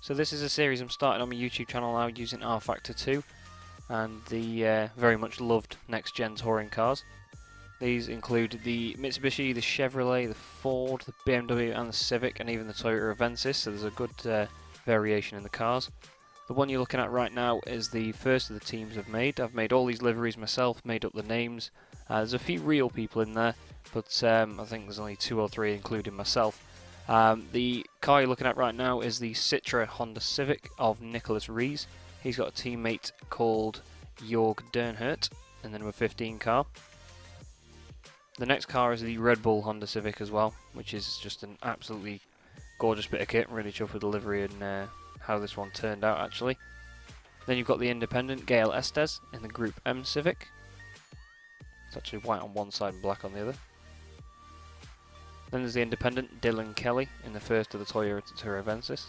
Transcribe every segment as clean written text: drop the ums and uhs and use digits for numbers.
So this is a series I'm starting on my YouTube channel now using rFactor 2 and the very much loved next gen touring cars. These include the Mitsubishi, the Chevrolet, the Ford, the BMW and the Civic, and even the Toyota Avensis, so there's a good variation in the cars. The one you're looking at right now is the first of the teams I've made. I've made all these liveries myself, made up the names. There's a few real people in there, but I think there's only 2 or 3 including myself. The car you're looking at right now is the Citra Honda Civic of Nicholas Rees. He's got a teammate called Jörg Dernhert in the number 15 car. The next car is the Red Bull Honda Civic as well, which is just an absolutely gorgeous bit of kit. I'm really chuffed with the livery and how this one turned out actually. Then you've got the independent Gail Estes in the Group M Civic. It's actually white on one side and black on the other. Then there's the independent Dylan Kelly in the first of the Toyota Avensis.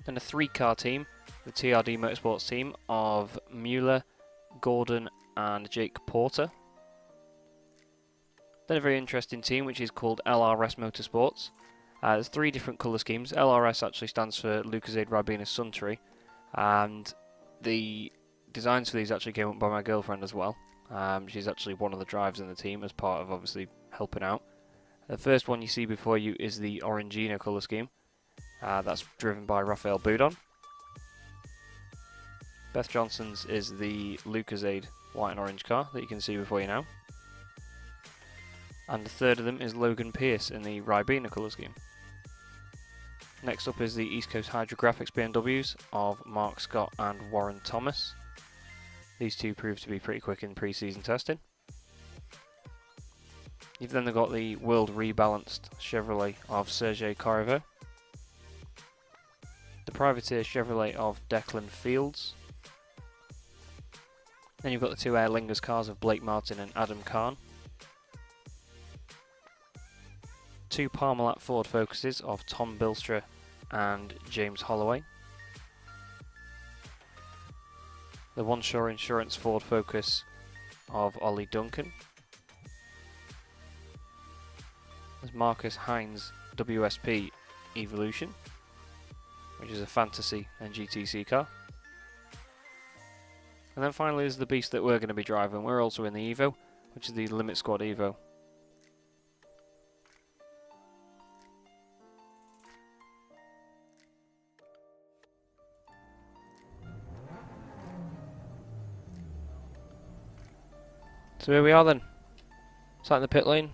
Then a 3-car team, the TRD Motorsports team of Mueller, Gordon and Jake Porter. Then a very interesting team which is called LRS Motorsports. There's 3 different colour schemes. LRS actually stands for Lucozade Ribena Suntory, and the designs for these actually came up by my girlfriend as well. She's actually one of the drivers in the team as part of obviously helping out. The first one you see before you is the Orangina colour scheme. That's driven by Raphael Boudon. Beth Johnson's is the Lucozade white and orange car that you can see before you now. And the third of them is Logan Pierce in the Ribena colour scheme. Next up is the East Coast Hydrographics BMWs of Mark Scott and Warren Thomas. These two proved to be pretty quick in pre-season testing. You've then got the World Rebalanced Chevrolet of Sergei Korovo. The Privateer Chevrolet of Declan Fields. Then you've got the 2 Aer Lingus cars of Blake Martin and Adam Kahn. 2 Parmalat Ford Focuses of Tom Bilstra and James Holloway. The One Shore Insurance Ford Focus of Ollie Duncan. There's Marcus Hines WSP Evolution, which is a fantasy NGTC car. And then finally there's the beast that we're going to be driving. We're also in the Evo, which is the Limit Squad Evo. So here we are then, sat in the pit lane,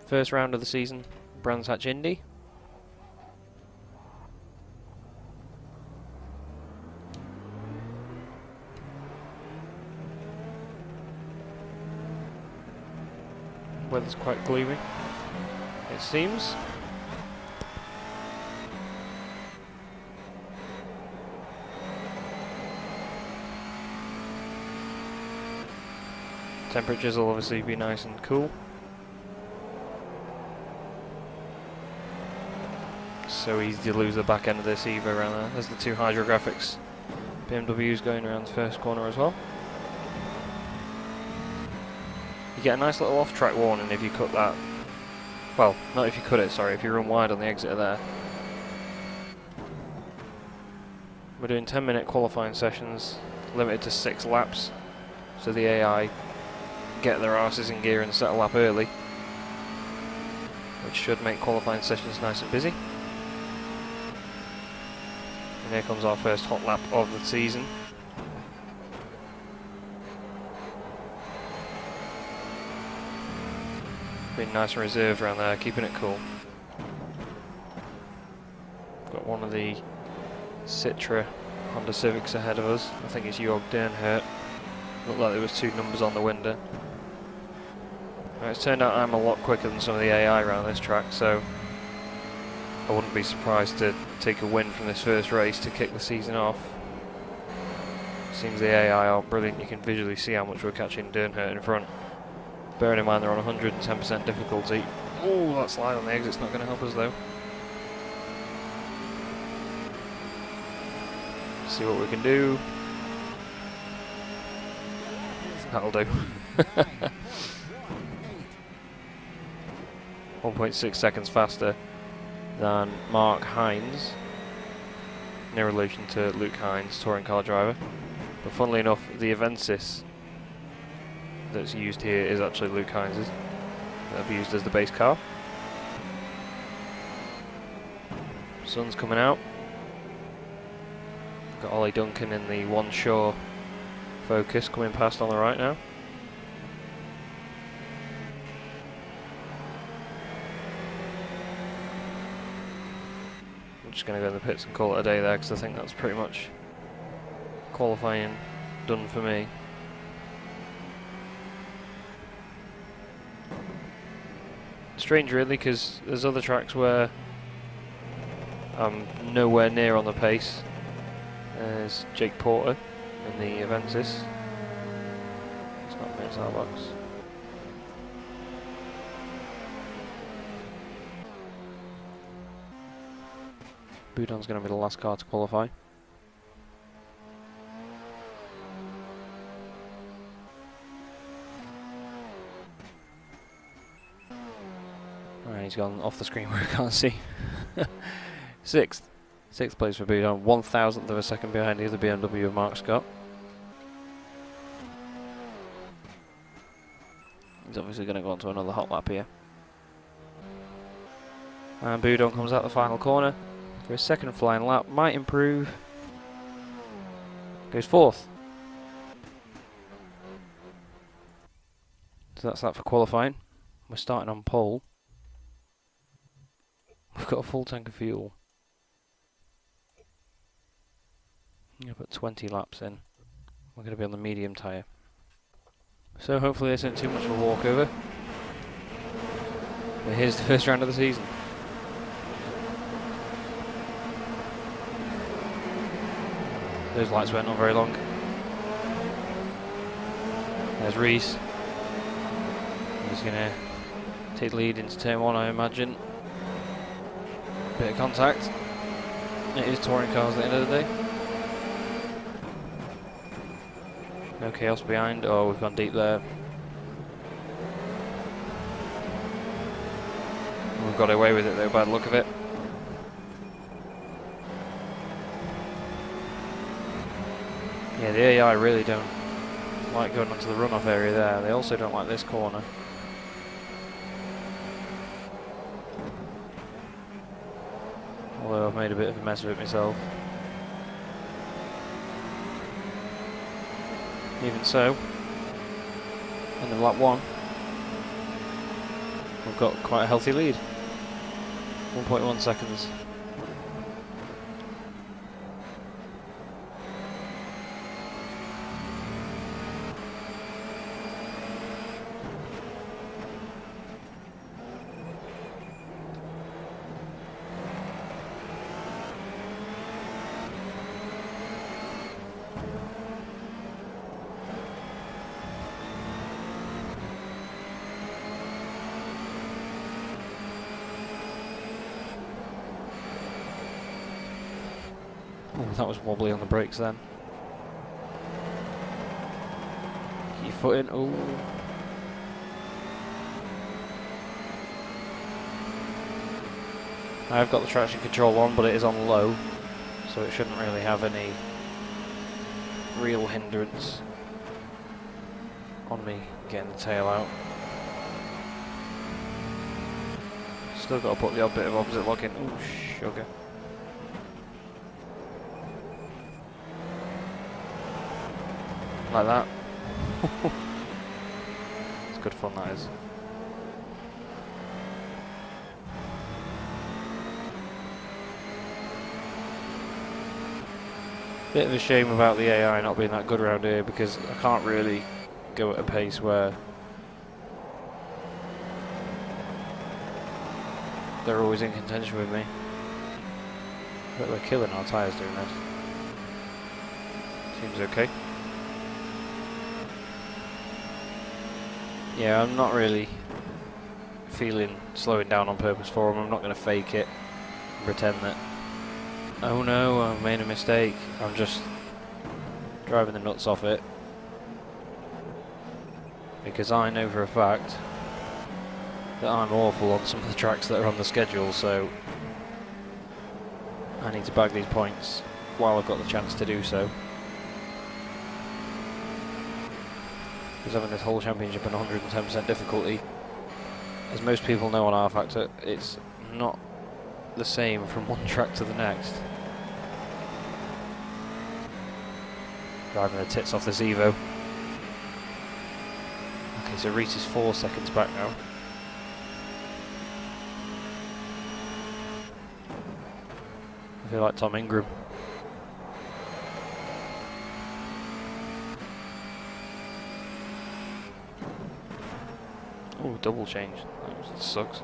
first round of the season, Brands Hatch Indy. Weather's quite gloomy, it seems. Temperatures will obviously be nice and cool. So easy to lose the back end of this Evo around there. There's the 2 Hydrographics BMWs going around the first corner as well. You get a nice little off-track warning if you cut that. Well, not if you cut it, sorry, if you run wide on the exit there. We're doing 10-minute qualifying sessions, limited to 6 laps, so the AI get their arses in gear and set a lap early, which should make qualifying sessions nice and busy. And here comes our first hot lap of the season. Being nice and reserved around there, keeping it cool. Got one of the Citra Honda Civics ahead of us. I think it's Jörg Dernhert. Looked like there was 2 numbers on the window. Right, it's turned out I'm a lot quicker than some of the AI around this track, so I wouldn't be surprised to take a win from this first race to kick the season off. Seems the AI are brilliant. You can visually see how much we're catching Dernhert in front. Bearing in mind they're on 110% difficulty. Oh, that slide on the exit's not going to help us though. See what we can do. That'll do. 1.6 seconds faster than Mark Hines, no relation to Luke Hines, touring car driver. But funnily enough, the Avensis that's used here is actually Luke Hines's, that I've used as the base car. Sun's coming out. Got Ollie Duncan in the One Shore Focus coming past on the right now. I'm just going to go in the pits and call it a day there, because I think that's pretty much qualifying done for me. Strange really, because there's other tracks where I'm nowhere near on the pace. There's Jake Porter in the Avensis. It's not me, it's our box. Boudon's going to be the last car to qualify. Alright, he's gone off the screen where I can't see. Sixth place for Boudon, 1,000th of a second behind the other BMW of Mark Scott. He's obviously going to go on to another hot lap here. And Boudon comes out the final corner for his second flying lap, might improve. Goes fourth. So that's that for qualifying. We're starting on pole. We've got a full tank of fuel. I'm going to put 20 laps in. We're going to be on the medium tyre. So hopefully this isn't too much of a walkover. But here's the first round of the season. Those lights weren't on very long. There's Reese. He's going to take the lead into turn 1, I imagine. Bit of contact. It is touring cars at the end of the day. No chaos behind. Oh, we've gone deep there. We've got away with it though, by the look of it. Yeah, the AI really don't like going onto the runoff area there. They also don't like this corner. Although I've made a bit of a mess of it myself. Even so, end of lap 1, we've got quite a healthy lead. 1.1 seconds. Oh, that was wobbly on the brakes then. Get your foot in. Oh. I've got the traction control on, but it is on low, so it shouldn't really have any real hindrance on me getting the tail out. Still got to put the odd bit of opposite lock in. Oh, sugar. Like that. It's good fun, that is. Bit of a shame about the AI not being that good around here, because I can't really go at a pace where they're always in contention with me. But we're killing our tyres doing this. Seems okay. Yeah, I'm not really feeling slowing down on purpose for them. I'm not going to fake it and pretend that, oh no, I made a mistake. I'm just driving the nuts off it. Because I know for a fact that I'm awful on some of the tracks that are on the schedule, so I need to bag these points while I've got the chance to do so. Because having this whole championship on 110% difficulty, as most people know on rFactor, it's not the same from one track to the next. Driving the tits off this Evo. Okay, so Reese is 4 seconds back now. I feel like Tom Ingram. Oh, double change. That sucks.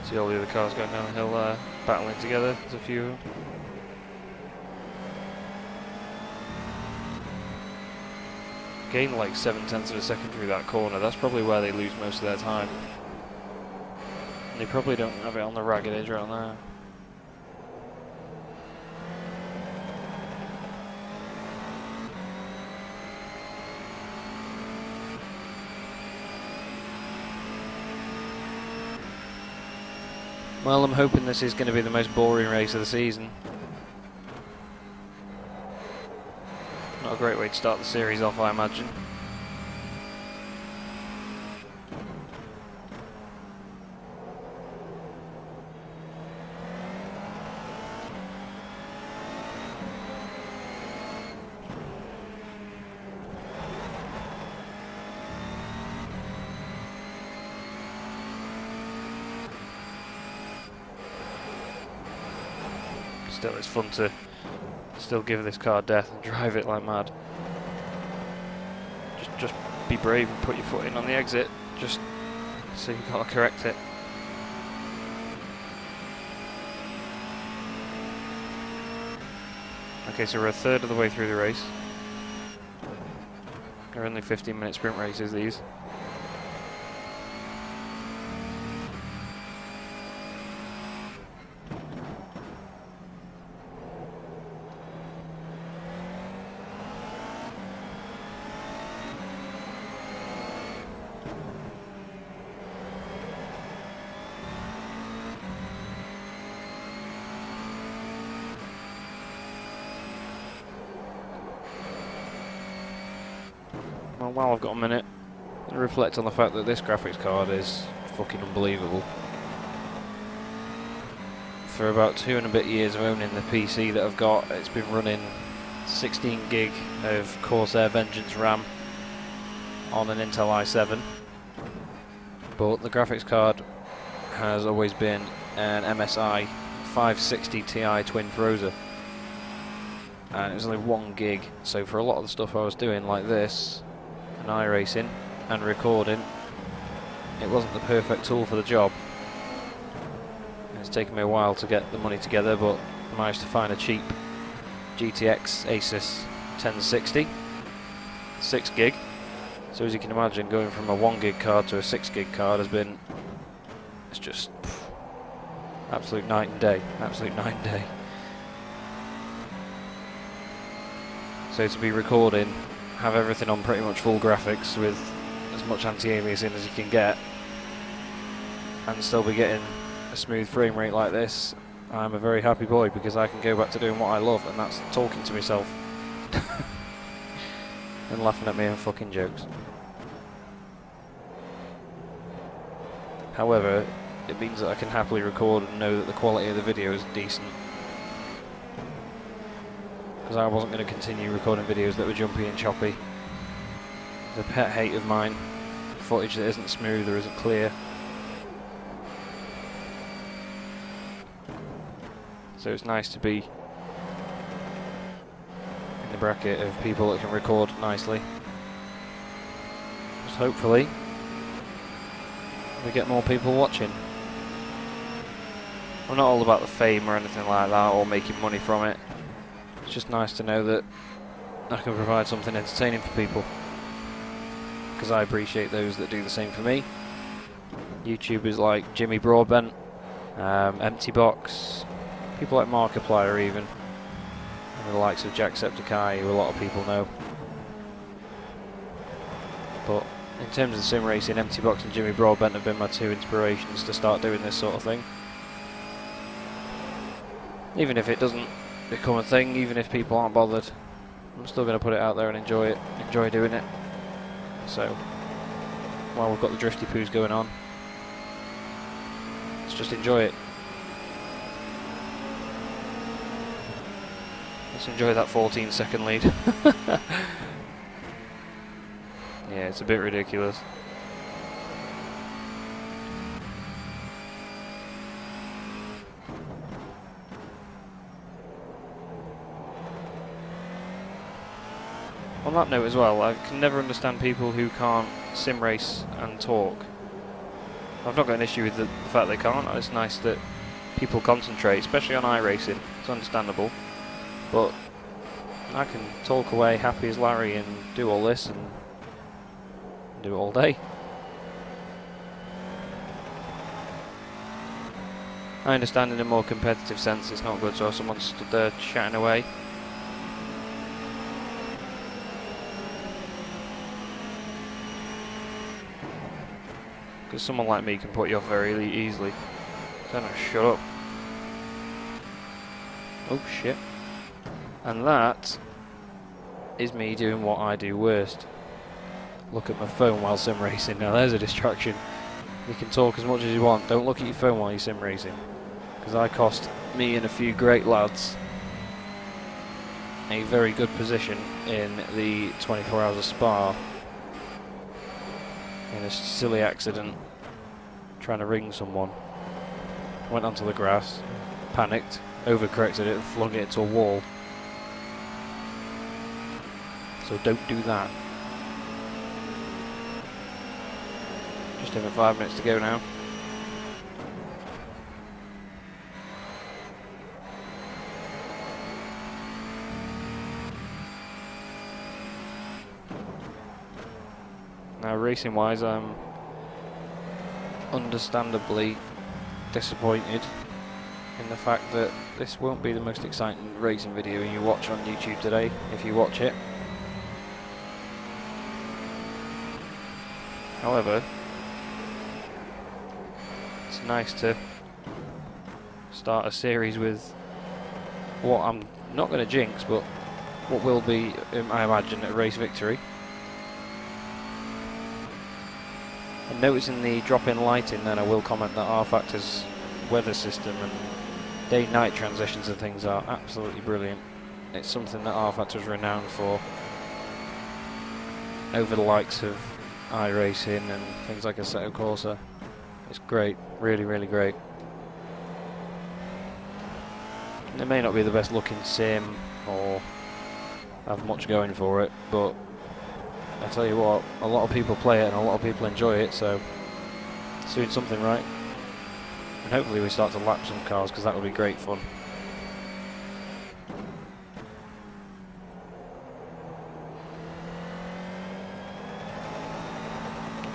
See all the other cars going down the hill there, battling together. There's a few of them. Gain like 7/10 of a second through that corner. That's probably where they lose most of their time. And they probably don't have it on the ragged edge right there. Well, I'm hoping this is going to be the most boring race of the season. Not a great way to start the series off, I imagine. Still, it's fun to still give this car death and drive it like mad. Just be brave and put your foot in on the exit, just so you've got to correct it. Okay, so we're a third of the way through the race. They're only 15-minute sprint races, these. Well, while I've got a minute, I'll reflect on the fact that this graphics card is fucking unbelievable. For about 2 and a bit years of owning the PC that I've got, it's been running 16 gig of Corsair Vengeance RAM on an Intel i7. But the graphics card has always been an MSI 560 Ti Twin Frozer. And it was only 1 gig, so for a lot of the stuff I was doing like this, and iRacing and recording, it wasn't the perfect tool for the job. And it's taken me a while to get the money together, but I managed to find a cheap GTX Asus 1060, 6 gig. So as you can imagine, going from a 1 gig card to a 6 gig card has been, it's just absolute night and day, absolute night and day. So to be recording, have everything on pretty much full graphics with as much anti-aliasing as you can get, and still be getting a smooth frame rate like this, I'm a very happy boy, because I can go back to doing what I love, and that's talking to myself and laughing at my own fucking jokes. However, it means that I can happily record and know that the quality of the video is decent. Because I wasn't going to continue recording videos that were jumpy and choppy. It's a pet hate of mine. Footage that isn't smooth or isn't clear. So it's nice to be in the bracket of people that can record nicely. Just hopefully we get more people watching. I'm not all about the fame or anything like that, or making money from it. It's just nice to know that I can provide something entertaining for people, because I appreciate those that do the same for me. YouTubers like Jimmy Broadbent, Empty Box, people like Markiplier even, and the likes of Jacksepticeye, who a lot of people know. But in terms of sim racing, Empty Box and Jimmy Broadbent have been my 2 inspirations to start doing this sort of thing. Even if it doesn't become a thing, even if people aren't bothered, I'm still going to put it out there and enjoy it, enjoy doing it. So, while we've got the drifty poos going on, let's just enjoy it. Let's enjoy that 14-second lead. Yeah, it's a bit ridiculous. On that note as well, I can never understand people who can't sim race and talk. I've not got an issue with the fact they can't. It's nice that people concentrate, especially on iRacing. It's understandable. But I can talk away happy as Larry and do all this and do it all day. I understand in a more competitive sense it's not good, so someone stood there chatting away. Because someone like me can put you off very easily. Don't shut up. Oh shit. And that is me doing what I do worst. Look at my phone while sim racing. Now there's a distraction. You can talk as much as you want. Don't look at your phone while you're sim racing. Because I cost me and a few great lads a very good position in the 24 Hours of Spa in a silly accident trying to ring someone. Went onto the grass, panicked, overcorrected it and flung it into a wall. So don't do that. Just over 5 minutes to go now. Now racing wise, I'm understandably disappointed in the fact that this won't be the most exciting racing video you watch on YouTube today, if you watch it. However, it's nice to start a series with what I'm not going to jinx, but what will be, I imagine, a race victory. And noticing the drop-in lighting, then I will comment that rFactor's weather system and day-night transitions and things are absolutely brilliant. It's something that rFactor is renowned for over the likes of iRacing and things like Assetto Corsa. It's great, really, really great. And it may not be the best looking sim or have much going for it, but I tell you what, a lot of people play it and a lot of people enjoy it, so it's doing something right. And hopefully we start to lap some cars, because that would be great fun.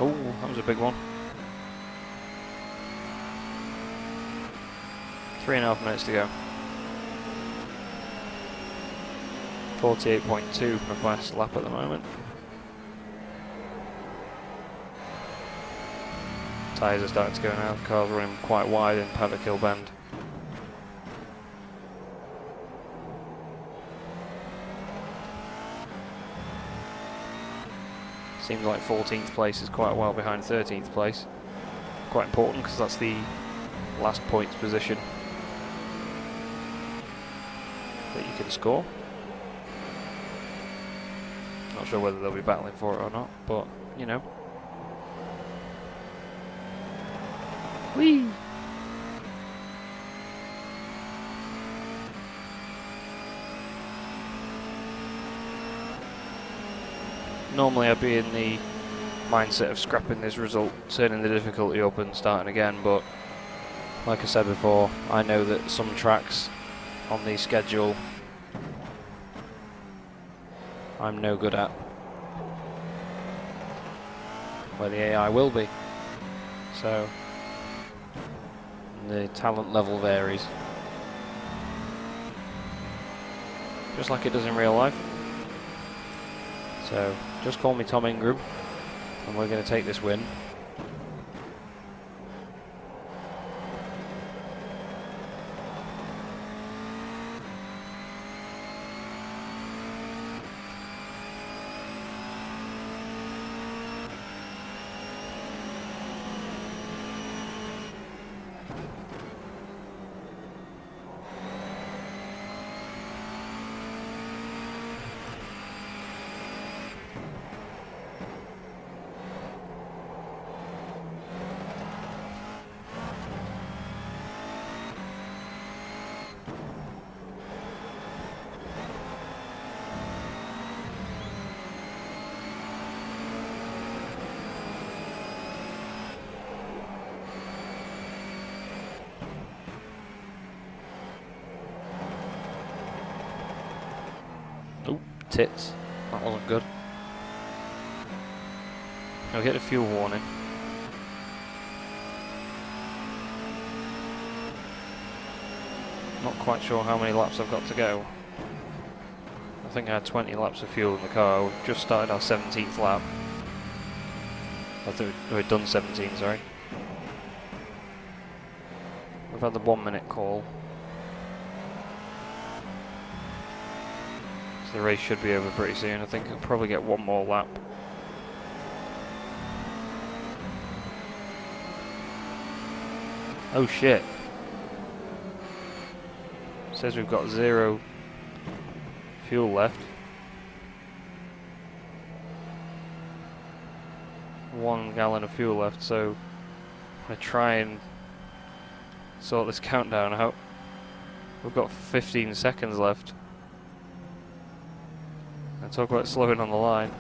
Oh, that was a big one. 3.5 minutes to go. 48.2 for my fast lap at the moment. Tyres are starting to go now, the car's running quite wide in Paddock Hill Bend. Seems like 14th place is quite well behind 13th place. Quite important because that's the last points position that you can score. Not sure whether they'll be battling for it or not, but you know. Whee! Normally I'd be in the mindset of scrapping this result, turning the difficulty up and starting again, but like I said before, I know that some tracks on the schedule I'm no good at, where the AI will be, so the talent level varies, just like it does in real life. So just call me Tom Ingram and we're going to take this win. Oh, tits. That wasn't good. I'll get a fuel warning. Not quite sure how many laps I've got to go. I think I had 20 laps of fuel in the car. We've just started our 17th lap. I thought we'd done 17, sorry. We've had the 1 minute call. So the race should be over pretty soon. I think I'll probably get one more lap. Oh shit. Says we've got 0 fuel left. 1 gallon of fuel left, so I'm going to try and sort this countdown out. We've got 15 seconds left. And talk about slowing on the line.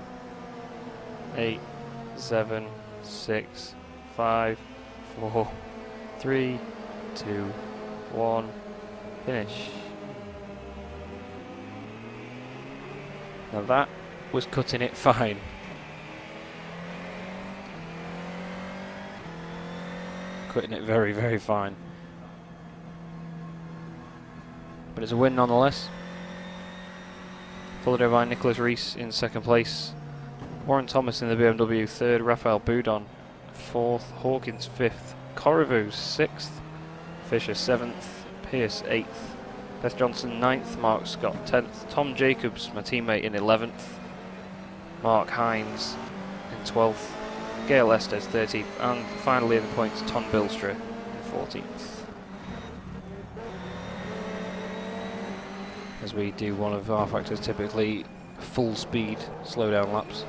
8, 7, 6, 5, 4, 3, 2, 1. Finish. Now that was cutting it fine. Cutting it very, very fine. But it's a win nonetheless. Followed by Nicholas Rees in second place. Warren Thomas in the BMW third. Raphael Boudon fourth. Hawkins fifth. Corriveau sixth. Fisher seventh. Pierce 8th, Beth Johnson 9th, Mark Scott 10th, Tom Jacobs, my teammate, in 11th, Mark Hines in 12th, Gail Estes 13th, and finally in the points, Tom Bilstra in 14th. As we do one of rFactor's typically full speed slowdown laps.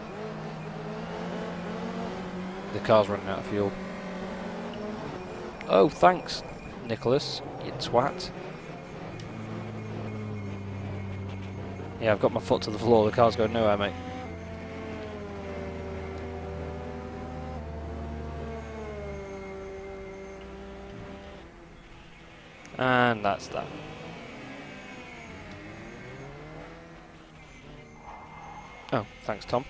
The car's running out of fuel. Oh, thanks, Nicholas, you twat. Yeah, I've got my foot to the floor, the car's going nowhere, mate. And that's that. Oh, thanks, Tom.